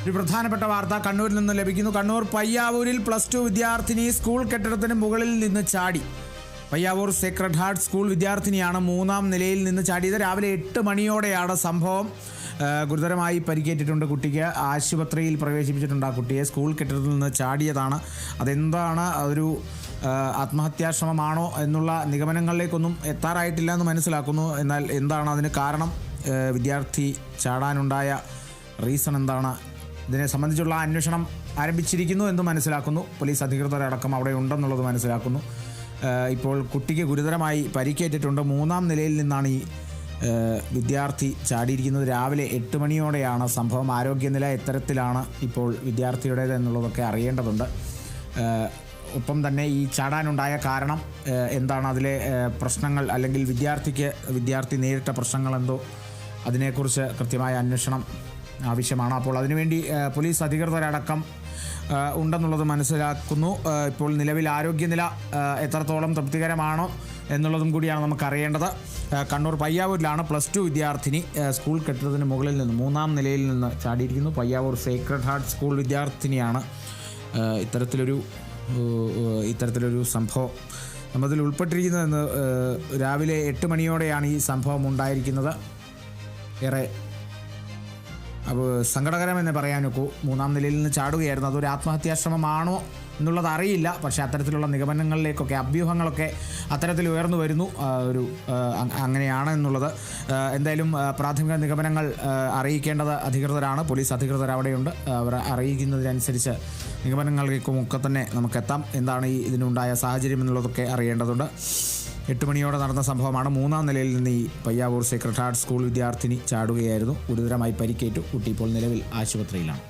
ഒരു പ്രധാനപ്പെട്ട വാർത്ത കണ്ണൂരിൽ നിന്ന് ലഭിക്കുന്നു. കണ്ണൂർ പയ്യാവൂരിൽ +2 വിദ്യാർത്ഥിനി സ്കൂൾ കെട്ടിടത്തിന് മുകളിൽ നിന്ന് ചാടി. പയ്യാവൂർ സേക്രഡ് ഹാർട്ട് സ്കൂൾ വിദ്യാർത്ഥിനിയാണ് 3ാം നിലയിൽ നിന്ന് ചാടിയത്. രാവിലെ 8 മണിയോടെയാണ് സംഭവം. ഗുരുതരമായി പരിക്കേറ്റിട്ടുണ്ട്. കുട്ടിക്ക് ആശുപത്രിയിൽ പ്രവേശിപ്പിച്ചിട്ടുണ്ട്. ആ കുട്ടിയെ സ്കൂൾ കെട്ടിടത്തിൽ നിന്ന് ചാടിയതാണ്. അതെന്താണ്, അതൊരു ആത്മഹത്യാശ്രമമാണോ എന്നുള്ള നിഗമനങ്ങളിലേക്കൊന്നും എത്താറായിട്ടില്ല എന്ന് മനസ്സിലാക്കുന്നു. എന്നാൽ എന്താണ് അതിന് കാരണം, വിദ്യാർത്ഥി ചാടാനുണ്ടായ റീസൺ എന്താണ്, ഇതിനെ സംബന്ധിച്ചുള്ള അന്വേഷണം ആരംഭിച്ചിരിക്കുന്നു എന്ന് മനസ്സിലാക്കുന്നു. പോലീസ് അധികൃതരടക്കം അവിടെ ഉണ്ടെന്നുള്ളത് മനസ്സിലാക്കുന്നു. ഇപ്പോൾ കുട്ടിക്ക് ഗുരുതരമായി പരിക്കേറ്റിട്ടുണ്ട്. 3ാം നിലയിൽ നിന്നാണ് ഈ വിദ്യാർത്ഥി ചാടിയിരിക്കുന്നത്. രാവിലെ 8 മണിയോടെയാണ് സംഭവം. ആരോഗ്യനില എത്തരത്തിലാണ് ഇപ്പോൾ വിദ്യാർത്ഥിയുടേത് എന്നുള്ളതൊക്കെ അറിയേണ്ടതുണ്ട്. ഒപ്പം തന്നെ ഈ ചാടാനുണ്ടായ കാരണം എന്താണ്, അതിലെ പ്രശ്നങ്ങൾ അല്ലെങ്കിൽ വിദ്യാർത്ഥി നേരിട്ട പ്രശ്നങ്ങളെന്തോ അതിനെക്കുറിച്ച് കൃത്യമായ അന്വേഷണം ആവശ്യമാണ്. അപ്പോൾ അതിനുവേണ്ടി പോലീസ് അധികൃതരടക്കം ഉണ്ടെന്നുള്ളത് മനസ്സിലാക്കുന്നു. ഇപ്പോൾ നിലവിൽ ആരോഗ്യനില എത്രത്തോളം തൃപ്തികരമാണോ എന്നുള്ളതും കൂടിയാണ് നമുക്കറിയേണ്ടത്. കണ്ണൂർ പയ്യാവൂരിലാണ് +2 വിദ്യാർത്ഥിനി സ്കൂൾ കെട്ടിടത്തിന് മുകളിൽ നിന്ന് 3ാം നിലയിൽ നിന്ന് ചാടിയിരിക്കുന്നു. പയ്യാവൂർ സേക്രഡ് ഹാർട്ട് സ്കൂൾ വിദ്യാർത്ഥിനിയാണ്. ഇത്തരത്തിലൊരു സംഭവം നമ്മതിൽ ഉൾപ്പെട്ടിരിക്കുന്നതെന്ന് രാവിലെ 8 മണിയോടെയാണ് ഈ സംഭവം ഉണ്ടായിരിക്കുന്നത്. ഏറെ അപ്പോൾ സങ്കടകരമെന്ന് പറയാനൊക്കൂ. 3ാം നിലയിൽ നിന്ന് ചാടുകയായിരുന്നു. അതൊരു ആത്മഹത്യാശ്രമമാണോ എന്നുള്ളത് അറിയില്ല. പക്ഷേ അത്തരത്തിലുള്ള നിഗമനങ്ങളിലേക്കൊക്കെ, അഭ്യൂഹങ്ങളൊക്കെ അത്തരത്തിൽ ഉയർന്നു വരുന്നു. അങ്ങനെയാണ് എന്നുള്ളത്. എന്തായാലും പ്രാഥമിക നിഗമനങ്ങൾ അറിയിക്കേണ്ടത് അധികൃതരാണ്. പോലീസ് അധികൃതർ അവിടെയുണ്ട്. അവർ അറിയിക്കുന്നതിനനുസരിച്ച് നിഗമനങ്ങളിലേക്കുമൊക്കെ തന്നെ നമുക്കെത്താം. എന്താണ് ഇതിനുണ്ടായ സാഹചര്യം എന്നുള്ളതൊക്കെ അറിയേണ്ടതുണ്ട്. 8 മണിയോടെ നടന്ന സംഭവമാണ്. 3ാം നിലയിൽ നിന്ന് ഈ പയ്യാവൂർ സേക്രഡ് ഹാർട്ട് സ്കൂൾ വിദ്യാർത്ഥിനി ചാടുകയായിരുന്നു. ഗുരുതരമായി പരിക്കേറ്റു. കുട്ടി ഇപ്പോൾ നിലവിൽ ആശുപത്രിയിലാണ്.